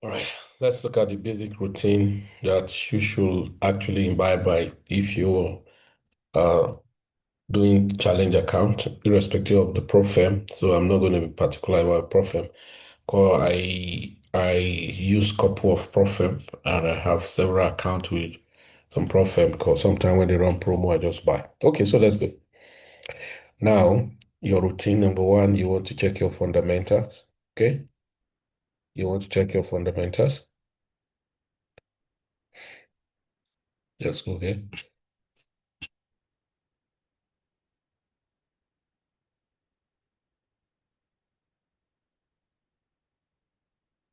All right, let's look at the basic routine that you should actually imbibe by if you are doing challenge account, irrespective of the prop firm. So I'm not going to be particular about prop firm. Because I use couple of prop firm and I have several accounts with some prop firm because sometimes when they run promo, I just buy. Okay, so let's go. Now, your routine number one, you want to check your fundamentals. Okay, you want to check your fundamentals. Let's go here.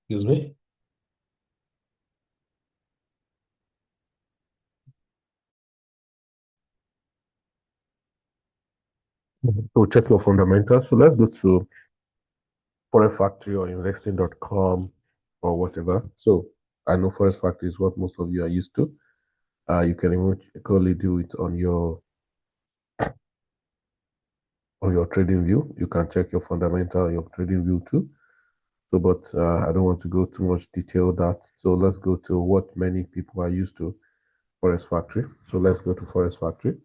Excuse me. So check your fundamentals. So let's go to Forexfactory or investing.com or whatever. So I know Forexfactory is what most of you are used to. You can eventually do it on your Tradingview. You can check your fundamental on your Tradingview too. So, but I don't want to go too much detail that. So let's go to what many people are used to, Forexfactory. So let's go to Forexfactory.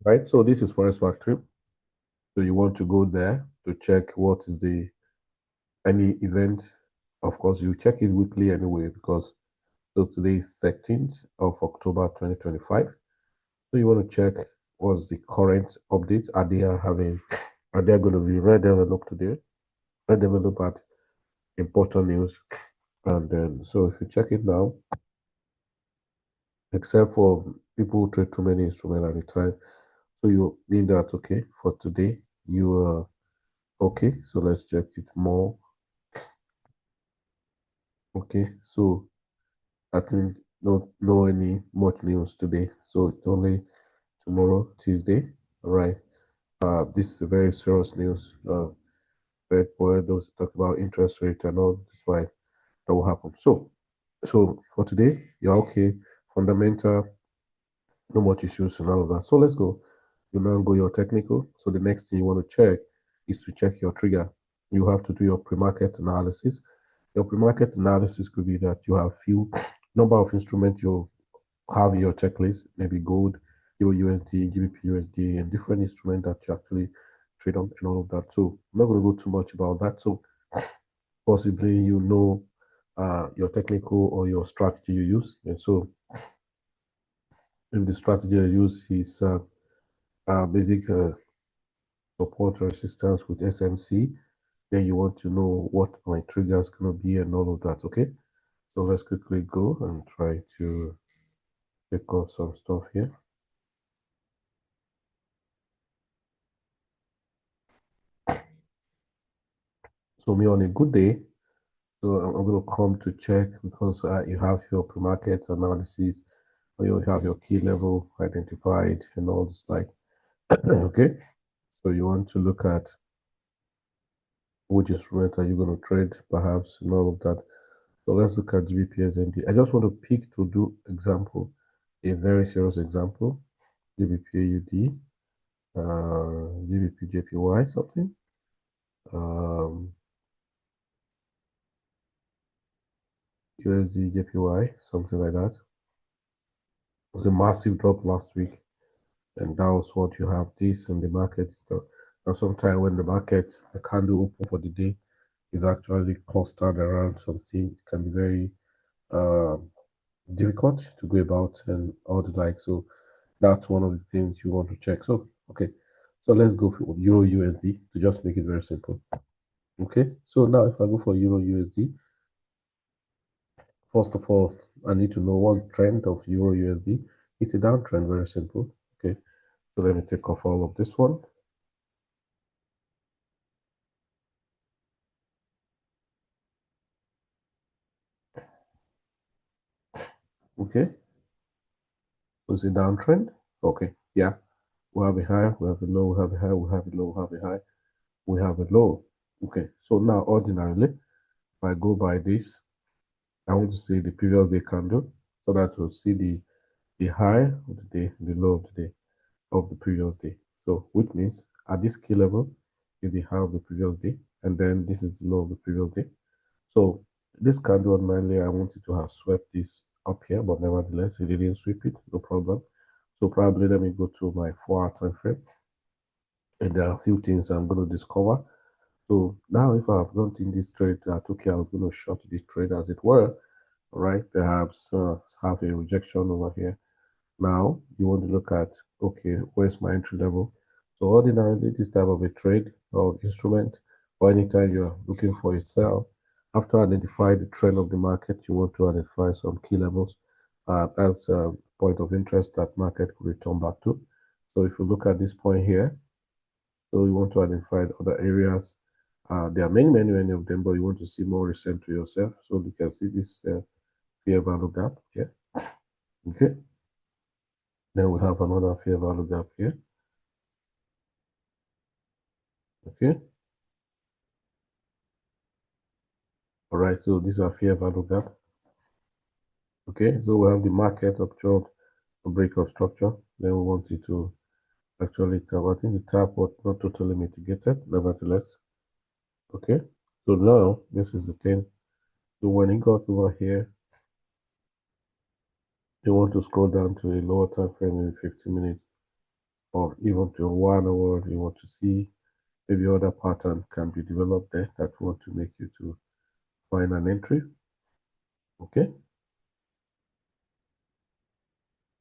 Right. So this is Forexfactory. So you want to go there to check what is the any event. Of course, you check it weekly anyway because so today is 13th of October 2025. So you want to check what's the current update. Are they going to be red envelope today? Red envelope at important news. And then so if you check it now, except for people who trade too many instruments at a time. So you mean that okay for today you are okay. So let's check it more. Okay, so I think no any much news today. So it's only tomorrow, Tuesday. All right. This is a very serious news. Fed boy those talk about interest rate and all this why that will happen. So for today, you're okay. Fundamental, no much issues and all of that. So let's go. You now go your technical. So the next thing you want to check is to check your trigger. You have to do your pre-market analysis. Your pre-market analysis could be that you have few number of instruments you have your checklist, maybe gold, Euro USD, GBP USD, and different instruments that you actually trade on and all of that. So I'm not going to go too much about that. So possibly you know your technical or your strategy you use. And so if the strategy you use is basic support resistance with SMC, then you want to know what my trigger is going to be and all of that. Okay. So let's quickly go and try to check off some stuff here. So me on a good day, so I'm going to come to check because you have your pre-market analysis or you have your key level identified and all this like, okay. So you want to look at which instrument are you going to trade perhaps and all of that. So let's look at GBP I just want to pick to do example, a very serious example, GBP GBP JPY something. Um, USD JPY, something like that. It was a massive drop last week, and that was what you have this in the market. Now, sometimes when the market, the candle open for the day, is actually clustered around something, it can be very difficult to go about and all the like. So that's one of the things you want to check. So, okay, so let's go for Euro USD to just make it very simple. Okay, so now if I go for Euro USD, first of all, I need to know what's the trend of Euro USD. It's a downtrend, very simple. Okay, so let me take off all of this one. Okay, so it's a downtrend. Okay, Yeah, we have a high, we have a low, we have a high, we have a low, we have a high, we have a low. Okay, so now ordinarily, if I go by this, I want to see the previous day candle so that we'll see the high of the day, the low of the day of the previous day. So which means at this key level is the high of the previous day, and then this is the low of the previous day. So this candle ordinarily I wanted to have swept this up here, but nevertheless it didn't sweep it, no problem. So probably let me go to my 4-hour time frame, and there are a few things I'm going to discover. So now if I've gone in this trade that okay, I was going to short this trade as it were, right? Perhaps have a rejection over here. Now you want to look at okay, where's my entry level? So ordinarily this type of a trade or instrument, or anytime you're looking for a sell, after identifying the trend of the market, you want to identify some key levels as a point of interest that market could return back to. So if you look at this point here, so you want to identify other areas. There are many of them, but you want to see more recent to yourself. So you can see this fair value gap here. Okay. Then we have another fair value gap here. Okay. All right. So these are fair value gap. Okay. So we have the market observed a breakout structure. Then we want it to actually tap. I think the tap was not totally mitigated, nevertheless. Okay. So now this is the thing. So when it got over here, you want to scroll down to a lower time frame in 15 minutes or even to 1 hour. You want to see maybe other pattern can be developed there that want to make you to find an entry. Okay.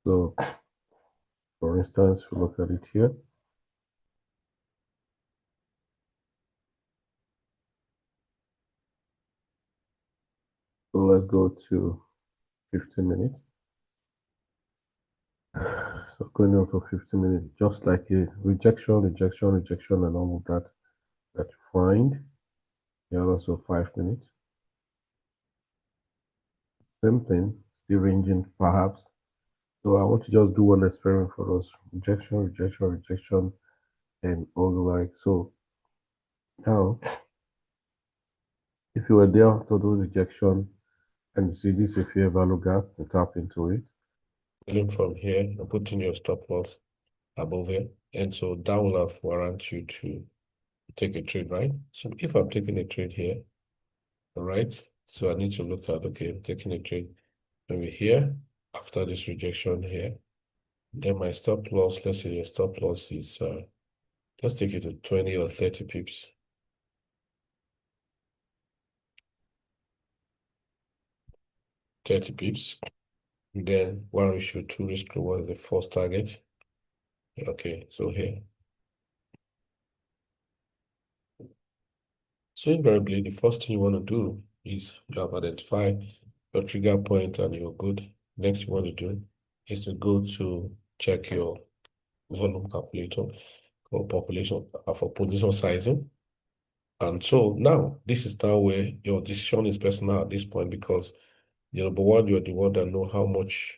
So for instance, we look at it here. So let's go to 15 minutes. So going on for 15 minutes, just like a rejection, and all of that that you find. Yeah, also 5 minutes. Same thing, still ranging perhaps. So I want to just do one experiment for us. Rejection, and all the like. So now, if you were there to do rejection and you see this is a fair value gap, you tap into it. Look from here and put in your stop loss above here. And so that will have warrant you to take a trade, right? So if I'm taking a trade here, all right, so I need to look at, okay, I'm taking a trade over here after this rejection here. Then my stop loss, let's say your stop loss is, let's take it to 20 or 30 pips. 30 pips. Then 1:2 risk reward is the first target. Okay, so here. So invariably, the first thing you want to do is you have identified your trigger point and you're good. Next you want to do is to go to check your volume calculator or population for position sizing. And so now this is now where your decision is personal at this point because number one, you're the one that know how much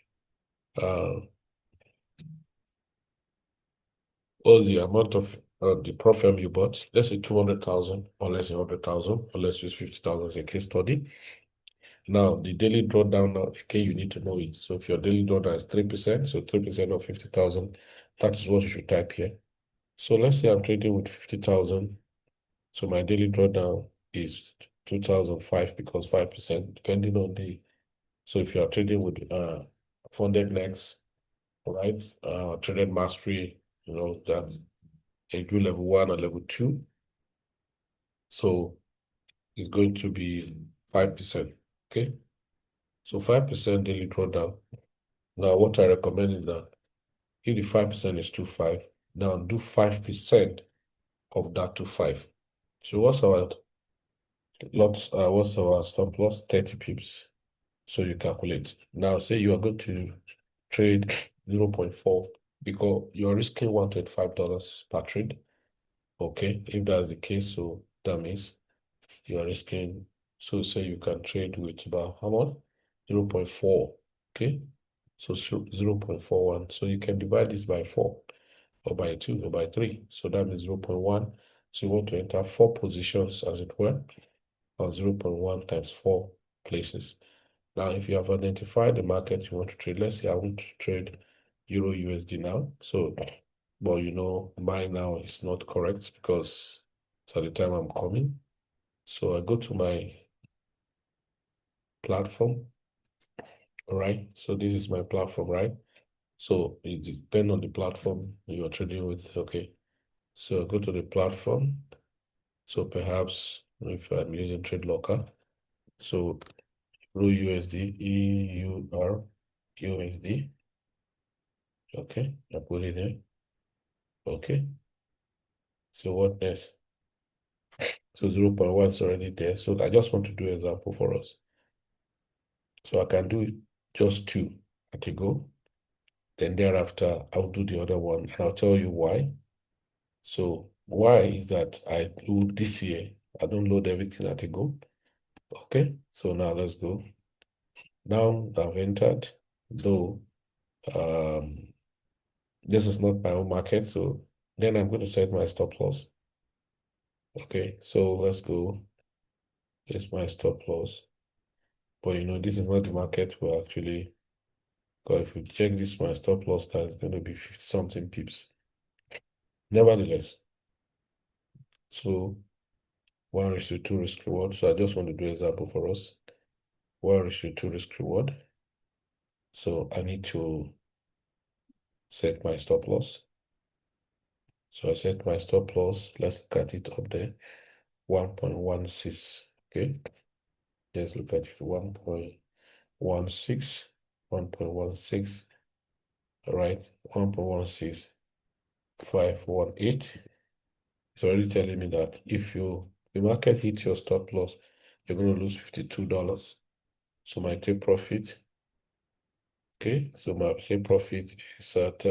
all the amount of the profile you bought. Let's say 200,000 or let's say 100,000 or let's use 50,000 as a case study. Now, the daily drawdown, now, again, you need to know it. So if your daily drawdown is 3%, so 3% of 50,000, that is what you should type here. So let's say I'm trading with 50,000. So my daily drawdown is 2,005 because 5%, depending on the, so if you are trading with FundedNext, right, Traded Mastery, that a do level 1 or level 2. So it's going to be 5%, okay? So 5% daily drawdown. Now, what I recommend is that if the 5% is 2.5, now do 5% of that 2.5. So what's our lots? What's our stop loss? 30 pips. So you calculate. Now, say you are going to trade 0.4 because you are risking $125 per trade. Okay, if that's the case, so that means you are risking. So say you can trade with about how much? 0.4. Okay. So 0.41. So you can divide this by 4 or by 2 or by 3. So that means 0.1. So you want to enter 4 positions, as it were, or 0.1 times 4 places. Now, if you have identified the market you want to trade, let's say I want to trade Euro USD now. So, but you know, mine now is not correct because it's at the time I'm coming. So I go to my platform, all right? So this is my platform, right? So it depends on the platform you are trading with, okay? So I go to the platform. So perhaps if I'm using TradeLocker, so RUSD, EUR, USD, okay, I put it there, okay. So what next? So 0.1 is already there. So I just want to do an example for us. So I can do just 2 at a go. Then thereafter, I'll do the other one and I'll tell you why. So why is that I do this year, I don't load everything at a go. Okay, so now let's go. Now I've entered, though this is not my own market, so then I'm going to set my stop loss. Okay, so let's go. Here's my stop loss. But you know, this is not the market we're actually, because if we check this, my stop loss, that's going to be 50 something pips. Nevertheless, so 1:2 risk reward. So I just want to do an example for us. 1:2 risk reward. So I need to set my stop loss. So I set my stop loss. Let's look at it up there. 1.16. Okay. Let's look at it. 1.16. 1.16. All right. 1.16. 518. It's already telling me that if the market hits your stop loss, you're going to lose $52. So my take profit, okay, so my take profit is at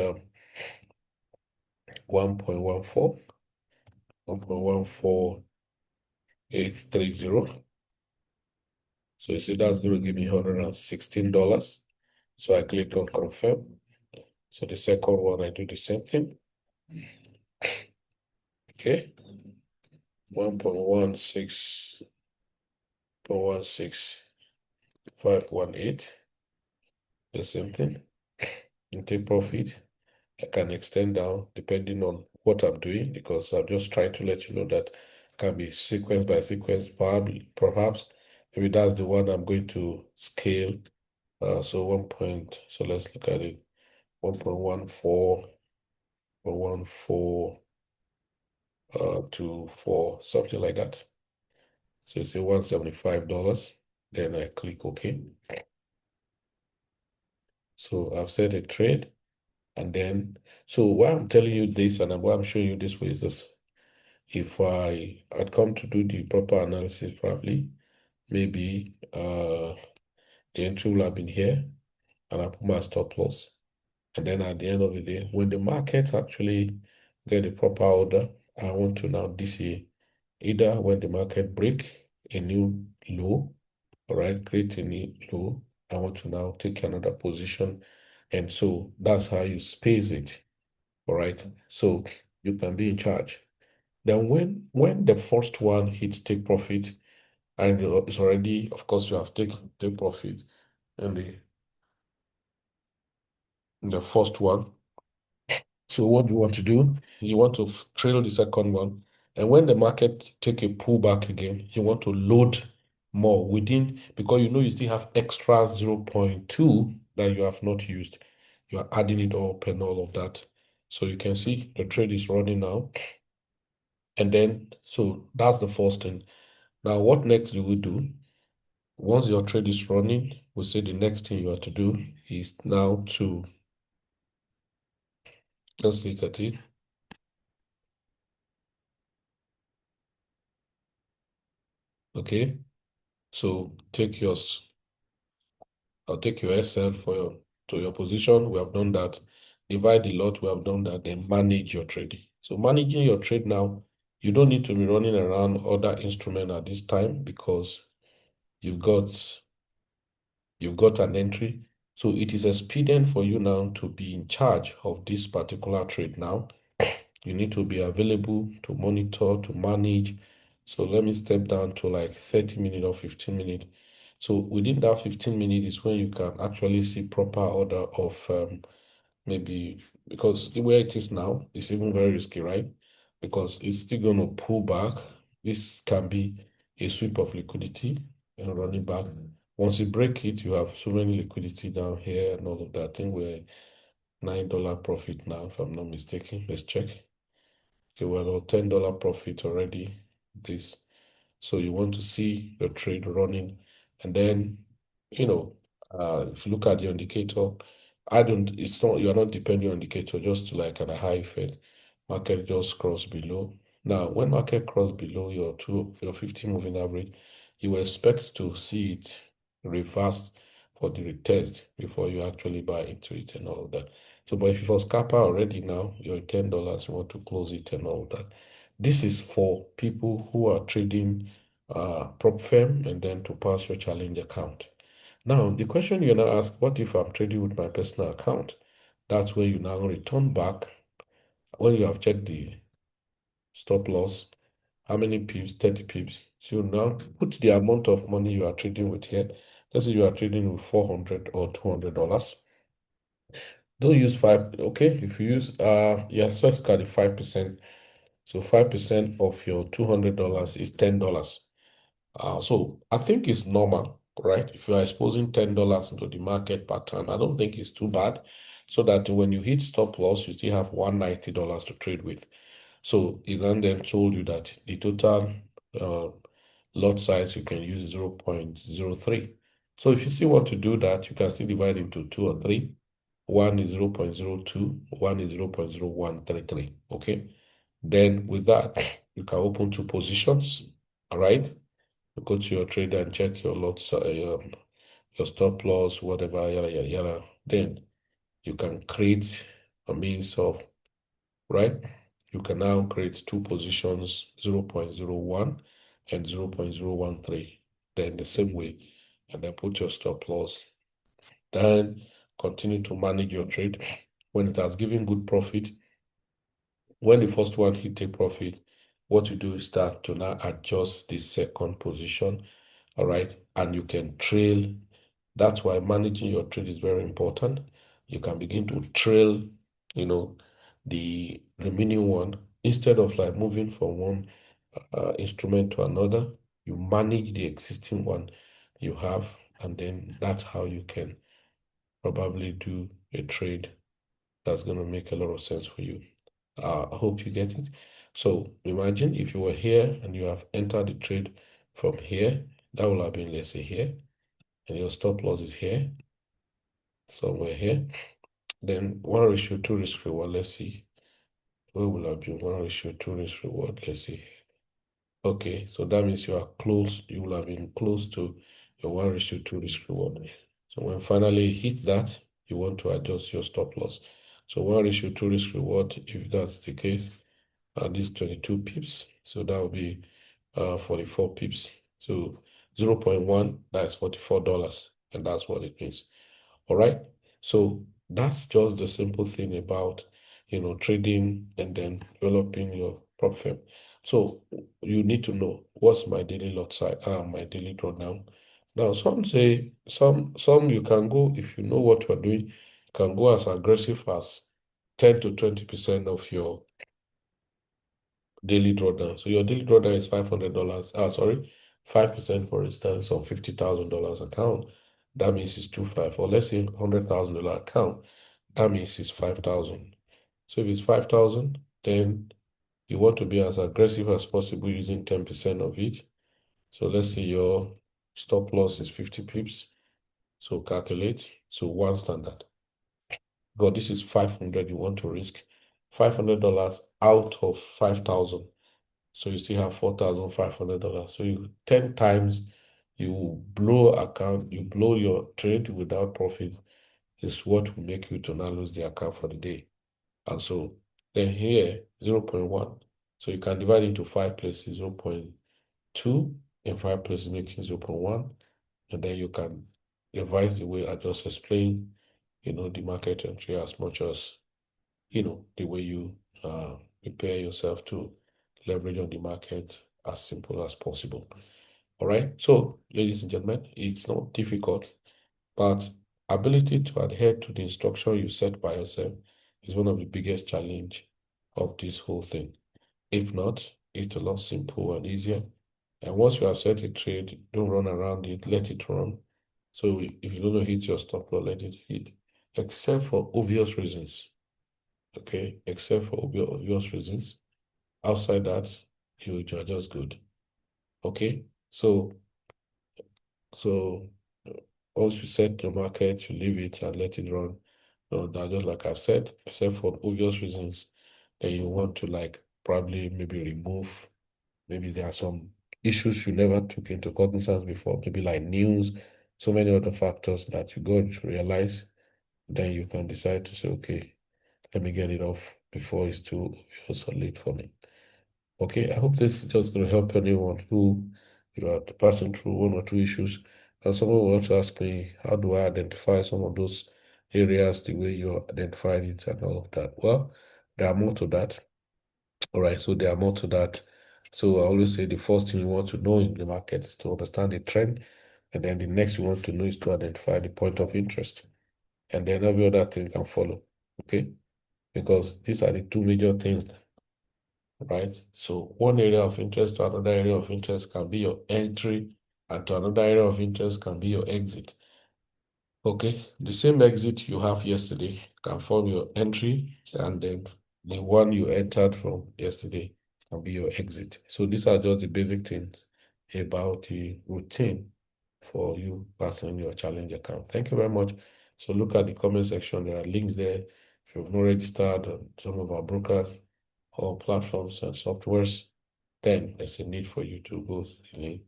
1.14, 1.14830. So you see that's going to give me $116. So I click on confirm. So the second one, I do the same thing. Okay, 1.16518, the same thing. And take profit. I can extend down depending on what I'm doing, because I'm just trying to let you know that can be sequence by sequence, perhaps maybe that's the one I'm going to scale. So let's look at it. 1.14 or 14 to 4, something like that. So you say $175, then I click OK. So I've set a trade, and then, so why I'm telling you this and why I'm showing you this way is this. If I had come to do the proper analysis probably, maybe the entry will have been here, and I put my stop loss. And then at the end of the day, when the market actually get the proper order, I want to now this year, either when the market break a new low, all right, create a new low, I want to now take another position. And so that's how you space it, all right? So you can be in charge. Then when the first one hits take profit, and it's already, of course, you have take profit in the first one. So what do you want to do? You want to trail the second one. And when the market take a pullback again, you want to load more within, because you know you still have extra 0.2 that you have not used. You are adding it up and all of that. So you can see the trade is running now. And then, so that's the first thing. Now, what next do we do? Once your trade is running, we say the next thing you have to do is now to, let's look at it. Okay, so I'll take your SL to your position. We have done that. Divide the lot. We have done that. Then manage your trade. So managing your trade now, you don't need to be running around other instrument at this time, because you've got an entry. So it is expedient for you now to be in charge of this particular trade now. You need to be available to monitor, to manage. So let me step down to like 30 minutes or 15 minutes. So within that 15 minutes is when you can actually see proper order of maybe, because where it is now, it's even very risky, right? Because it's still going to pull back. This can be a sweep of liquidity and running back. Once you break it, you have so many liquidity down here and all of that. I think we're $9 profit now, if I'm not mistaken. Let's check. Okay, we're at $10 profit already. This. So you want to see the trade running, and then, if you look at the indicator, it's not, you're not depending on indicator just to like at a high effect. Market just crossed below. Now, when market cross below your 50 moving average, you expect to see it reverse for the retest before you actually buy into it and all of that. So, but if it was kappa already now, you're $10, you want to close it and all of that. This is for people who are trading prop firm and then to pass your challenge account. Now, the question you now ask, what if I'm trading with my personal account? That's where you now return back when you have checked the stop loss, how many pips, 30 pips. So you now put the amount of money you are trading with here. Let's say you are trading with $400 or $200. Don't use five, okay? If you use, yes, let's look at the 5%. So 5% of your $200 is $10. So I think it's normal, right? If you are exposing $10 into the market per time, I don't think it's too bad. So that when you hit stop loss, you still have $190 to trade with. So it then told you that the total uh, lot size you can use 0.03. So if you still want to do that, you can still divide into 2 or 3. One is 0.02, one is 0.0133. Okay. Then with that, you can open 2 positions. All right. You go to your trader and check your lots, your stop loss, whatever, yada, yada, yada. Then you can create a means of, right? You can now create 2 positions, 0.01 and 0.013. Then the same way, and then put your stop loss. Then continue to manage your trade. When it has given good profit, when the first one hit a profit, what you do is start to now adjust the second position, all right? And you can trail. That's why managing your trade is very important. You can begin to trail, the remaining one instead of like moving from one instrument to another. You manage the existing one you have, and then that's how you can probably do a trade that's going to make a lot of sense for you. I hope you get it. So imagine if you were here and you have entered the trade from here, that will have been, let's say, here, and your stop loss is here, somewhere here. Then 1:2 risk reward, let's see. Where will have been 1:2 risk reward? Let's see. Okay, so that means you are close, you will have been close to your 1:2 risk reward. So when finally hit that, you want to adjust your stop loss. So 1:2 risk reward, if that's the case, this 22 pips. So that will be 44 pips. So 0.1, that's $44. And that's what it means. All right. So that's just the simple thing about, trading and then developing your prop firm. So you need to know what's my daily lot size, my daily drawdown. Now, some say, some you can go, if you know what you're doing, you can go as aggressive as 10 to 20% of your daily drawdown. So your daily drawdown is $500. 5%, for instance, of $50,000 account. That means it's 25. Or let's say $100,000 account. That means it's 5,000. So if it's 5,000, then you want to be as aggressive as possible using 10% of it. So let's say your stop loss is 50 pips. So calculate. So one standard. God, this is 500 you want to risk. $500 out of 5,000. So you still have $4,500. So you 10 times you blow your trade without profit is what will make you to not lose the account for the day. And so then here 0.1. So you can divide into 5 places, 0.2 in 5 places, making 0.1. And then you can revise the way I just explained, the market entry as much as, the way you prepare yourself to leverage on the market as simple as possible. All right. So, ladies and gentlemen, it's not difficult, but ability to adhere to the instruction you set by yourself is one of the biggest challenge of this whole thing. If not, it's a lot simple and easier. And once you have set a trade, don't run around it, let it run. So if you're going to hit your stop loss, let it hit, except for obvious reasons. Okay, except for obvious reasons. Outside that, you are just good. Okay, so once you set your market, you leave it and let it run. That just like I've said, except for obvious reasons, then you want to like probably maybe remove. Maybe there are some issues you never took into cognizance before, maybe like news, so many other factors that you got to realize. Then you can decide to say, okay, let me get it off before it's too obvious or late for me. Okay, I hope this is just going to help anyone who you are passing through one or two issues. And someone will also ask me, how do I identify some of those areas the way you identified it and all of that? Well, there are more to that. All right, so there are more to that. So I always say the first thing you want to know in the market is to understand the trend. And then the next you want to know is to identify the point of interest. And then every other thing can follow. Okay? Because these are the two major things, right? So one area of interest to another area of interest can be your entry, and to another area of interest can be your exit. Okay, the same exit you have yesterday can form your entry, and then the one you entered from yesterday can be your exit. So these are just the basic things about the routine for you passing your challenge account. Thank you very much. So look at the comment section. There are links there. If you've not registered on some of our brokers or platforms and softwares, then there's a need for you to go to the link,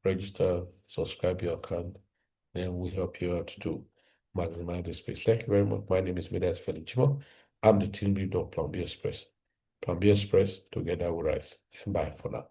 register, subscribe your account, then we help you out to maximize the space. Thank you very much. My name is Medas Felichimo. I'm the team lead of Plan B Express. Plan B Express, together we rise. And bye for now.